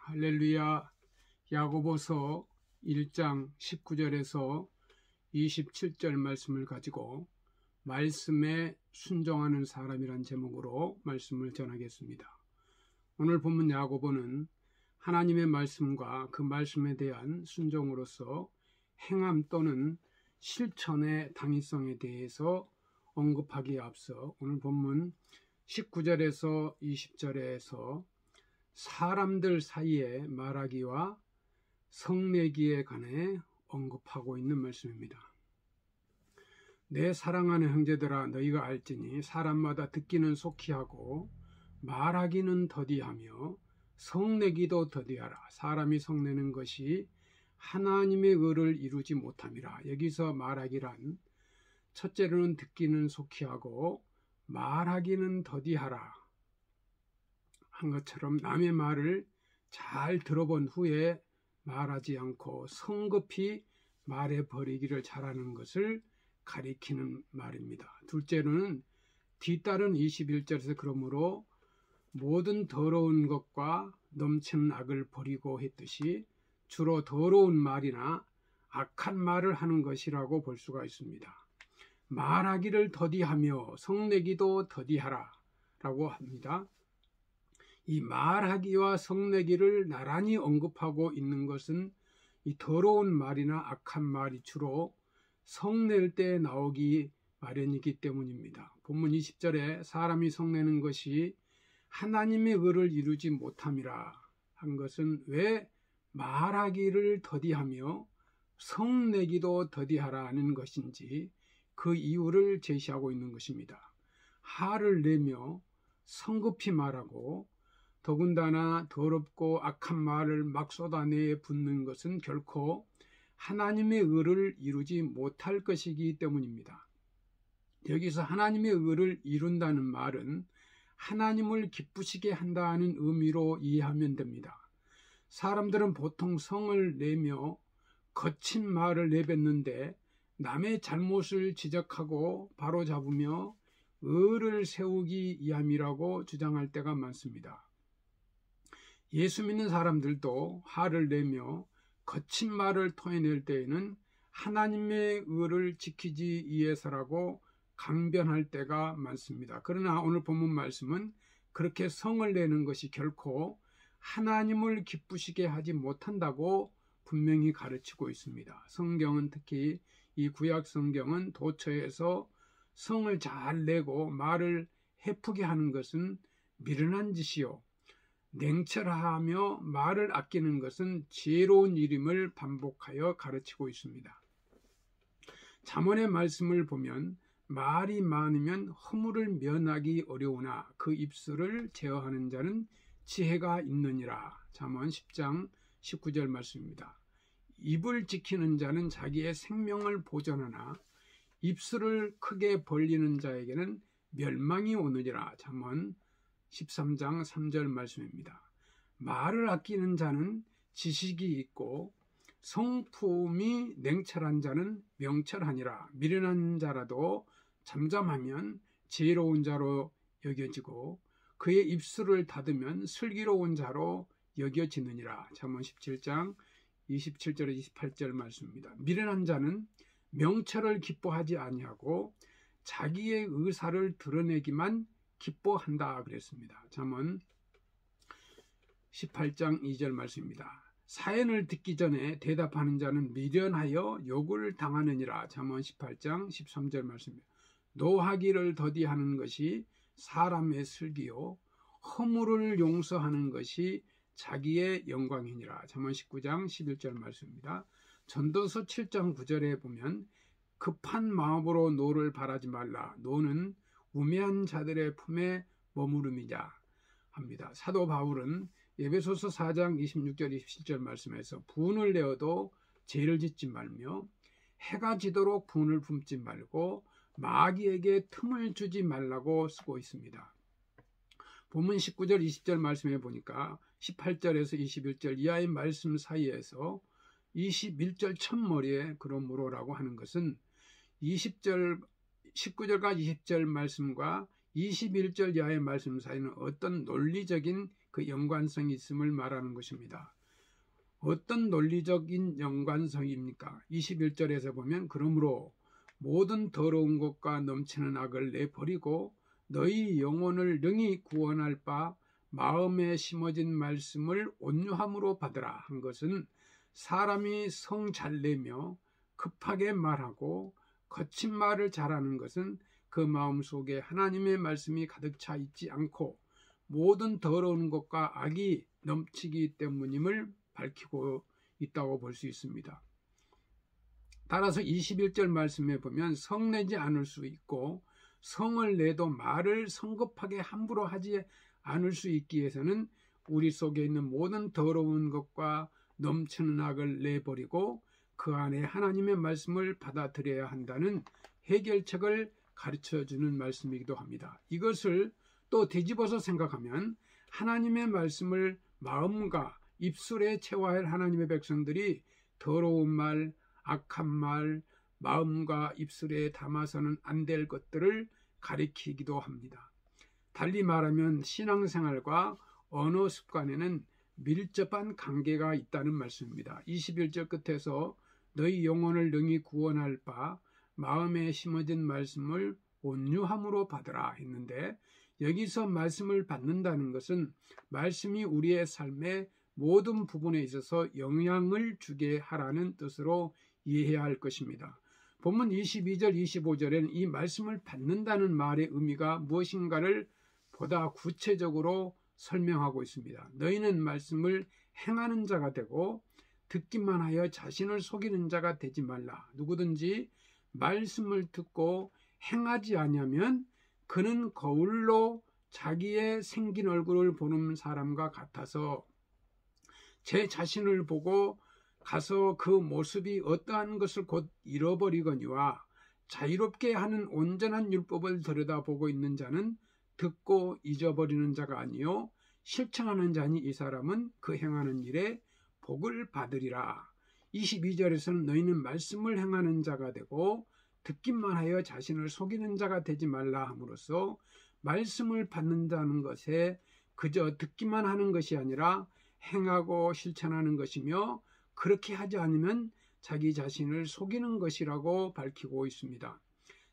할렐루야. 야고보서 1장 19절에서 27절 말씀을 가지고 말씀에 순종하는 사람이란 제목으로 말씀을 전하겠습니다. 오늘 본문 야고보는 하나님의 말씀과 그 말씀에 대한 순종으로서 행함 또는 실천의 당위성에 대해서 언급하기에 앞서 오늘 본문 19절에서 20절에서 사람들 사이에 말하기와 성내기에 관해 언급하고 있는 말씀입니다. 내 사랑하는 형제들아, 너희가 알지니 사람마다 듣기는 속히 하고 말하기는 더디하며 성내기도 더디하라. 사람이 성내는 것이 하나님의 의를 이루지 못함이라. 여기서 말하기란 첫째로는 듣기는 속히 하고 말하기는 더디하라 한 것처럼 남의 말을 잘 들어본 후에 말하지 않고 성급히 말해버리기를 잘하는 것을 가리키는 말입니다. 둘째로는 뒤따른 21절에서 그러므로 모든 더러운 것과 넘치는 악을 버리고 했듯이 주로 더러운 말이나 악한 말을 하는 것이라고 볼 수가 있습니다. 말하기를 더디하며 성내기도 더디하라 라고 합니다. 이 말하기와 성내기를 나란히 언급하고 있는 것은 이 더러운 말이나 악한 말이 주로 성낼 때 나오기 마련이기 때문입니다. 본문 20절에 사람이 성내는 것이 하나님의 의를 이루지 못함이라 한 것은 왜 말하기를 더디하며 성내기도 더디하라는 것인지 그 이유를 제시하고 있는 것입니다. 화를 내며 성급히 말하고 더군다나 더럽고 악한 말을 막 쏟아내 붓는 것은 결코 하나님의 의를 이루지 못할 것이기 때문입니다. 여기서 하나님의 의를 이룬다는 말은 하나님을 기쁘시게 한다는 의미로 이해하면 됩니다. 사람들은 보통 성을 내며 거친 말을 내뱉는데 남의 잘못을 지적하고 바로잡으며 의를 세우기 위함이라고 주장할 때가 많습니다. 예수 믿는 사람들도 화를 내며 거친 말을 토해낼 때에는 하나님의 의를 지키기 위해서라고 강변할 때가 많습니다. 그러나 오늘 본문 말씀은 그렇게 성을 내는 것이 결코 하나님을 기쁘시게 하지 못한다고 분명히 가르치고 있습니다. 성경은 특히 이 구약 성경은 도처에서 성을 잘 내고 말을 해프게 하는 것은 미련한 짓이요 냉철하며 말을 아끼는 것은 지혜로운 일임을 반복하여 가르치고 있습니다. 잠언의 말씀을 보면 말이 많으면 허물을 면하기 어려우나 그 입술을 제어하는 자는 지혜가 있느니라. 잠언 10장 19절 말씀입니다. 입을 지키는 자는 자기의 생명을 보존하나 입술을 크게 벌리는 자에게는 멸망이 오느니라. 잠언 13장 3절 말씀입니다. 말을 아끼는 자는 지식이 있고 성품이 냉철한 자는 명철하니라. 미련한 자라도 잠잠하면 지혜로운 자로 여겨지고 그의 입술을 닫으면 슬기로운 자로 여겨지느니라. 잠언 17장 27절 28절 말씀입니다. 미련한 자는 명철을 기뻐하지 아니하고 자기의 의사를 드러내기만 기뻐한다 그랬습니다. 잠언 18장 2절 말씀입니다. 사연을 듣기 전에 대답하는 자는 미련하여 욕을 당하느니라. 잠언 18장 13절 말씀입니다. 노하기를 더디하는 것이 사람의 슬기요 허물을 용서하는 것이 자기의 영광이니라. 잠언 19장 11절 말씀입니다. 전도서 7장 9절에 보면 급한 마음으로 노를 바라지 말라. 노는 우매한 자들의 품에 머무름이자 합니다. 사도 바울은 에베소서 4장 26절 27절 말씀에서 분을 내어도 죄를 짓지 말며 해가 지도록 분을 품지 말고 마귀에게 틈을 주지 말라고 쓰고 있습니다. 본문 19절 20절 말씀해 보니까 18절에서 21절 이하의 말씀 사이에서 21절 첫머리에 그러므로라고 하는 것은 19절과 20절 말씀과 21절 이하의 말씀 사이는 어떤 논리적인 그 연관성이 있음을 말하는 것입니다. 어떤 논리적인 연관성입니까? 21절에서 보면 그러므로 모든 더러운 것과 넘치는 악을 내버리고 너희 영혼을 능히 구원할 바 마음에 심어진 말씀을 온유함으로 받으라 한 것은 사람이 성 잘 내며 급하게 말하고 거친 말을 잘하는 것은 그 마음속에 하나님의 말씀이 가득 차 있지 않고 모든 더러운 것과 악이 넘치기 때문임을 밝히고 있다고 볼 수 있습니다. 따라서 21절 말씀에 보면 성내지 않을 수 있고 성을 내도 말을 성급하게 함부로 하지 않을 수 있기 위해서는 우리 속에 있는 모든 더러운 것과 넘치는 악을 내버리고 그 안에 하나님의 말씀을 받아들여야 한다는 해결책을 가르쳐주는 말씀이기도 합니다. 이것을 또 뒤집어서 생각하면 하나님의 말씀을 마음과 입술에 채워야 할 하나님의 백성들이 더러운 말, 악한 말, 마음과 입술에 담아서는 안 될 것들을 가리키기도 합니다. 달리 말하면 신앙생활과 언어 습관에는 밀접한 관계가 있다는 말씀입니다. 21절 끝에서 너희 영혼을 능히 구원할 바 마음에 심어진 말씀을 온유함으로 받으라 했는데 여기서 말씀을 받는다는 것은 말씀이 우리의 삶의 모든 부분에 있어서 영향을 주게 하라는 뜻으로 이해해야 할 것입니다. 본문 22절 25절에는 이 말씀을 받는다는 말의 의미가 무엇인가를 보다 구체적으로 설명하고 있습니다. 너희는 말씀을 행하는 자가 되고 듣기만 하여 자신을 속이는 자가 되지 말라. 누구든지 말씀을 듣고 행하지 아니하면 그는 거울로 자기의 생긴 얼굴을 보는 사람과 같아서 제 자신을 보고 가서 그 모습이 어떠한 것을 곧 잃어버리거니와 자유롭게 하는 온전한 율법을 들여다보고 있는 자는 듣고 잊어버리는 자가 아니요 실천하는 자니 이 사람은 그 행하는 일에 복을 받으리라. 22절에서는 너희는 말씀을 행하는 자가 되고 듣기만 하여 자신을 속이는 자가 되지 말라 함으로써 말씀을 받는다는 것에 그저 듣기만 하는 것이 아니라 행하고 실천하는 것이며 그렇게 하지 않으면 자기 자신을 속이는 것이라고 밝히고 있습니다.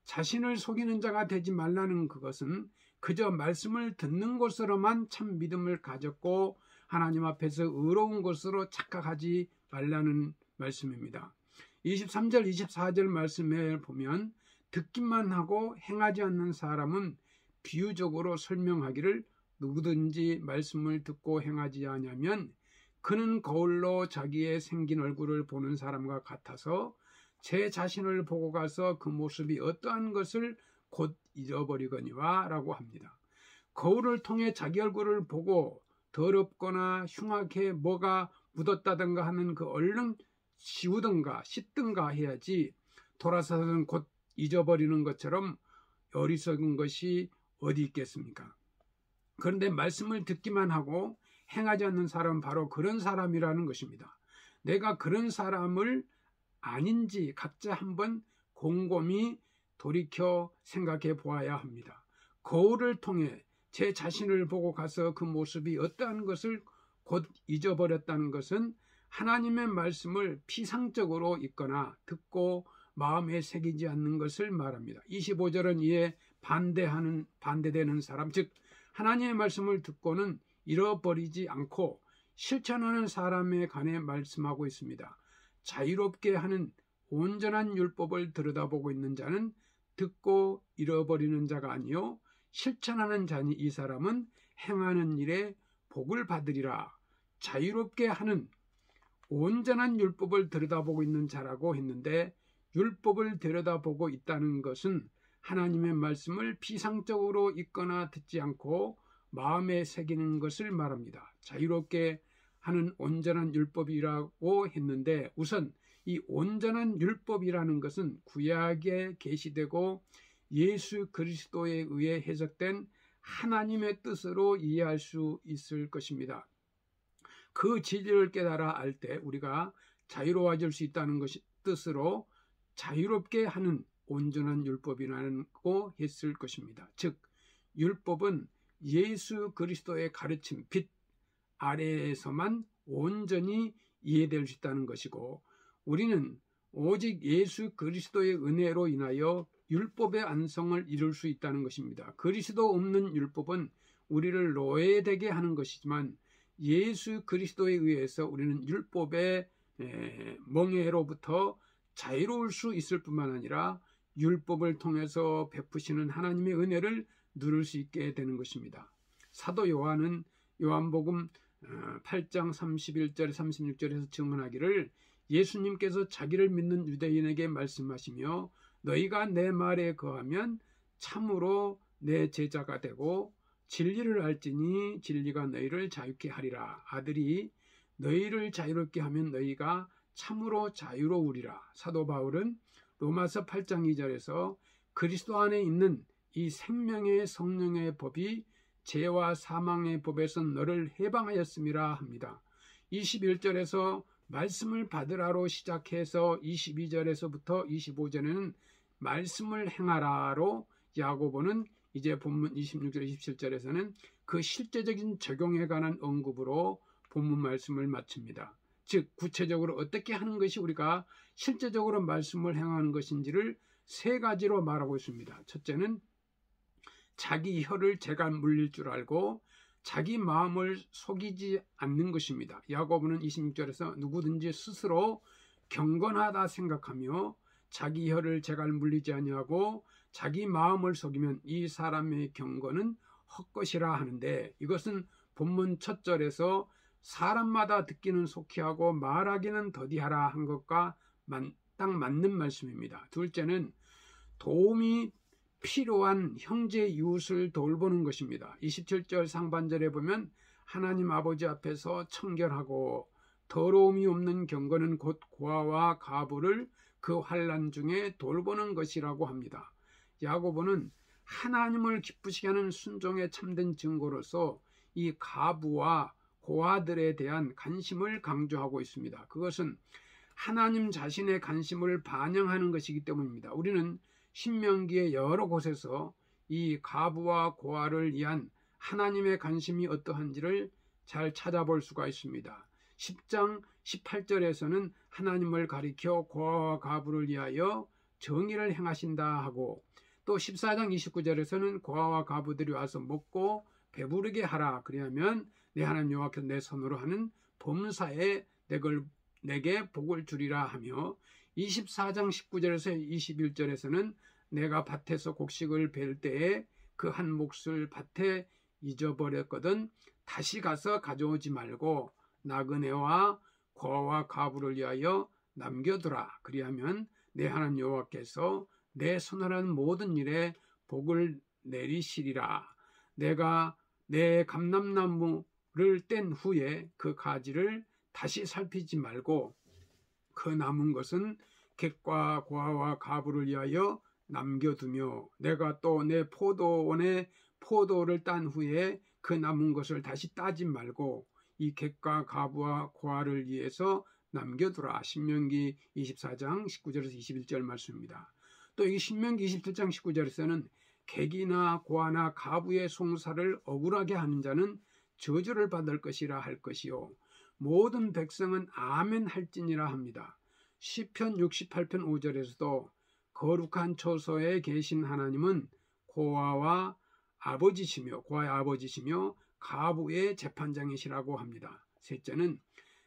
자신을 속이는 자가 되지 말라는 그것은 그저 말씀을 듣는 것으로만 참 믿음을 가졌고 하나님 앞에서 의로운 것으로 착각하지 말라는 말씀입니다. 23절 24절 말씀에 보면 듣기만 하고 행하지 않는 사람은 비유적으로 설명하기를 누구든지 말씀을 듣고 행하지 아니하면 그는 거울로 자기의 생긴 얼굴을 보는 사람과 같아서 제 자신을 보고 가서 그 모습이 어떠한 것을 곧 잊어버리거니와 라고 합니다. 거울을 통해 자기 얼굴을 보고 더럽거나 흉하게 뭐가 묻었다든가 하면 그 얼른 지우든가 씻든가 해야지 돌아서서는 곧 잊어버리는 것처럼 어리석은 것이 어디 있겠습니까? 그런데 말씀을 듣기만 하고 행하지 않는 사람은 바로 그런 사람이라는 것입니다. 내가 그런 사람을 아닌지 각자 한번 곰곰이 돌이켜 생각해 보아야 합니다. 거울을 통해 제 자신을 보고 가서 그 모습이 어떠한 것을 곧 잊어버렸다는 것은 하나님의 말씀을 피상적으로 읽거나 듣고 마음에 새기지 않는 것을 말합니다. 25절은 이에 반대되는 사람, 즉 하나님의 말씀을 듣고는 잃어버리지 않고 실천하는 사람에 관해 말씀하고 있습니다. 자유롭게 하는 온전한 율법을 들여다보고 있는 자는 듣고 잃어버리는 자가 아니요 실천하는 자니 이 사람은 행하는 일에 복을 받으리라. 자유롭게 하는 온전한 율법을 들여다보고 있는 자라고 했는데 율법을 들여다보고 있다는 것은 하나님의 말씀을 피상적으로 읽거나 듣지 않고 마음에 새기는 것을 말합니다. 자유롭게 하는 온전한 율법이라고 했는데 우선 이 온전한 율법이라는 것은 구약에 계시되고 예수 그리스도에 의해 해석된 하나님의 뜻으로 이해할 수 있을 것입니다. 그 진리를 깨달아 알 때 우리가 자유로워질 수 있다는 것이 뜻으로 자유롭게 하는 온전한 율법이라고 했을 것입니다. 즉 율법은 예수 그리스도의 가르침, 빛, 아래에서만 온전히 이해될 수 있다는 것이고, 우리는 오직 예수 그리스도의 은혜로 인하여 율법의 안성을 이룰 수 있다는 것입니다. 그리스도 없는 율법은 우리를 노예되게 하는 것이지만 예수 그리스도에 의해서 우리는 율법의 멍에로부터 자유로울 수 있을 뿐만 아니라 율법을 통해서 베푸시는 하나님의 은혜를 누릴 수 있게 되는 것입니다. 사도 요한은 요한복음 8장 31절 36절에서 증언하기를, 예수님께서 자기를 믿는 유대인에게 말씀하시며 너희가 내 말에 거하면 참으로 내 제자가 되고 진리를 알지니 진리가 너희를 자유케 하리라. 아들이 너희를 자유롭게 하면 너희가 참으로 자유로우리라. 사도 바울은 로마서 8장 2절에서 그리스도 안에 있는 이 생명의 성령의 법이 죄와 사망의 법에서 너를 해방하였음이라 합니다. 21절에서 말씀을 받으라로 시작해서 22절에서부터 25절에는 말씀을 행하라로, 야고보는 이제 본문 26절 27절에서는 그 실제적인 적용에 관한 언급으로 본문 말씀을 마칩니다. 즉 구체적으로 어떻게 하는 것이 우리가 실제적으로 말씀을 행하는 것인지를 세 가지로 말하고 있습니다. 첫째는 자기 혀를 재가 물릴 줄 알고 자기 마음을 속이지 않는 것입니다. 야고보는 26절에서 누구든지 스스로 경건하다 생각하며 자기 혀를 재갈 물리지 아니하고 자기 마음을 속이면 이 사람의 경건은 헛것이라 하는데, 이것은 본문 첫 절에서 사람마다 듣기는 속히 하고 말하기는 더디하라 한 것과 딱 맞는 말씀입니다. 둘째는 도움이 필요한 형제 이웃을 돌보는 것입니다. 27절 상반절에 보면 하나님 아버지 앞에서 청결하고 더러움이 없는 경건은 곧 고아와 가부를 그 환난 중에 돌보는 것이라고 합니다. 야고보는 하나님을 기쁘시게 하는 순종의 참된 증거로서 이 가부와 고아들에 대한 관심을 강조하고 있습니다. 그것은 하나님 자신의 관심을 반영하는 것이기 때문입니다. 우리는 신명기의 여러 곳에서 이 가부와 고아를 위한 하나님의 관심이 어떠한지를 잘 찾아볼 수가 있습니다. 10장 18절에서는 하나님을 가리켜 고아와 가부를 위하여 정의를 행하신다 하고, 또 14장 29절에서는 고아와 가부들이 와서 먹고 배부르게 하라, 그리하면 내 하나님 여호와께서 내 손으로 하는 범사에 내게 복을 주리라 하며, 24장 19절에서 21절에서는 내가 밭에서 곡식을 벨 때에 그 한 몫을 밭에 잊어버렸거든 다시 가서 가져오지 말고 나그네와 고아와 가부를 위하여 남겨두라, 그리하면 내 하나님 여호와께서 내 손으로 하는 모든 일에 복을 내리시리라. 내가 내 감람나무를 뗀 후에 그 가지를 다시 살피지 말고 그 남은 것은 객과 고아와 가부를 위하여 남겨두며, 내가 또 내 포도원에 포도를 딴 후에 그 남은 것을 다시 따지 말고 이 객과 가부와 고아를 위해서 남겨두라. 신명기 24장 19절에서 21절 말씀입니다. 또 이 신명기 27장 19절에서는 객이나 고아나 가부의 송사를 억울하게 하는 자는 저주를 받을 것이라 할 것이요 모든 백성은 아멘 할지니라 합니다. 시편 68편 5절에서도 거룩한 초소에 계신 하나님은 고아의 아버지시며 가부의 재판장이시라고 합니다. 셋째는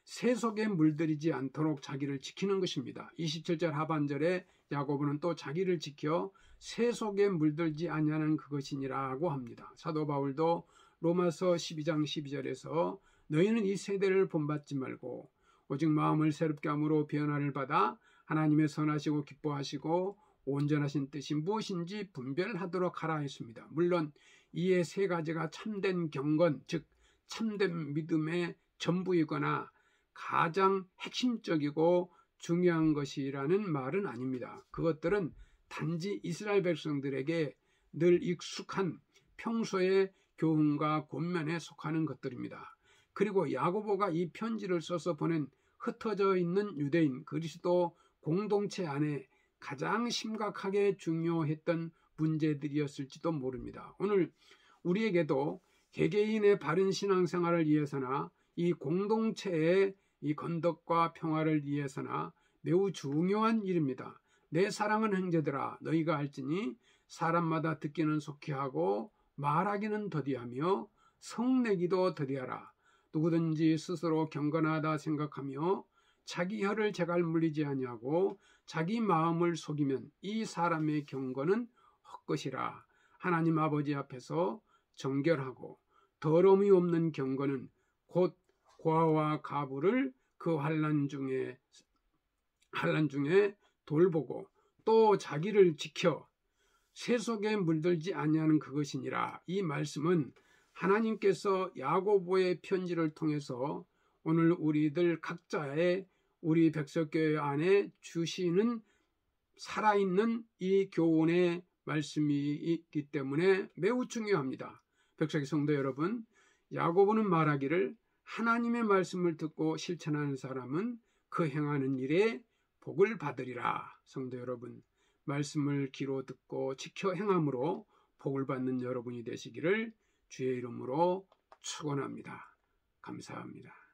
세속에 물들이지 않도록 자기를 지키는 것입니다. 27절 하반절에 야고보는 또 자기를 지켜 세속에 물들지 아니하는 그것이니라고 합니다. 사도 바울도 로마서 12장 12절에서 너희는 이 세대를 본받지 말고 오직 마음을 새롭게 함으로 변화를 받아 하나님의 선하시고 기뻐하시고 온전하신 뜻이 무엇인지 분별하도록 하라 했습니다. 물론 이에 세 가지가 참된 경건, 즉 참된 믿음의 전부이거나 가장 핵심적이고 중요한 것이라는 말은 아닙니다. 그것들은 단지 이스라엘 백성들에게 늘 익숙한 평소의 교훈과 권면에 속하는 것들입니다. 그리고 야고보가 이 편지를 써서 보낸 흩어져 있는 유대인 그리스도 공동체 안에 가장 심각하게 중요했던 문제들이었을지도 모릅니다. 오늘 우리에게도 개개인의 바른 신앙생활을 위해서나 이 공동체의 이 건덕과 평화를 위해서나 매우 중요한 일입니다. 내 사랑하는 형제들아, 너희가 알지니 사람마다 듣기는 속히 하고 말하기는 더디하며 성내기도 더디하라. 누구든지 스스로 경건하다 생각하며 자기 혀를 제갈 물리지 아니하고 자기 마음을 속이면 이 사람의 경건은 헛것이라. 하나님 아버지 앞에서 정결하고 더러움이 없는 경건은 곧 고아와 가부를 그 환난 중에 돌보고 또 자기를 지켜 새 속에 물들지 아니하는 그것이니라. 이 말씀은 하나님께서 야고보의 편지를 통해서 오늘 우리들 각자의 우리 백석교회 안에 주시는 살아있는 이 교훈의 말씀이 있기 때문에 매우 중요합니다. 백석의 성도 여러분, 야고보는 말하기를 하나님의 말씀을 듣고 실천하는 사람은 그 행하는 일에 복을 받으리라. 성도 여러분, 말씀을 귀로 듣고 지켜 행함으로 복을 받는 여러분이 되시기를 주의 이름으로 축원합니다. 감사합니다.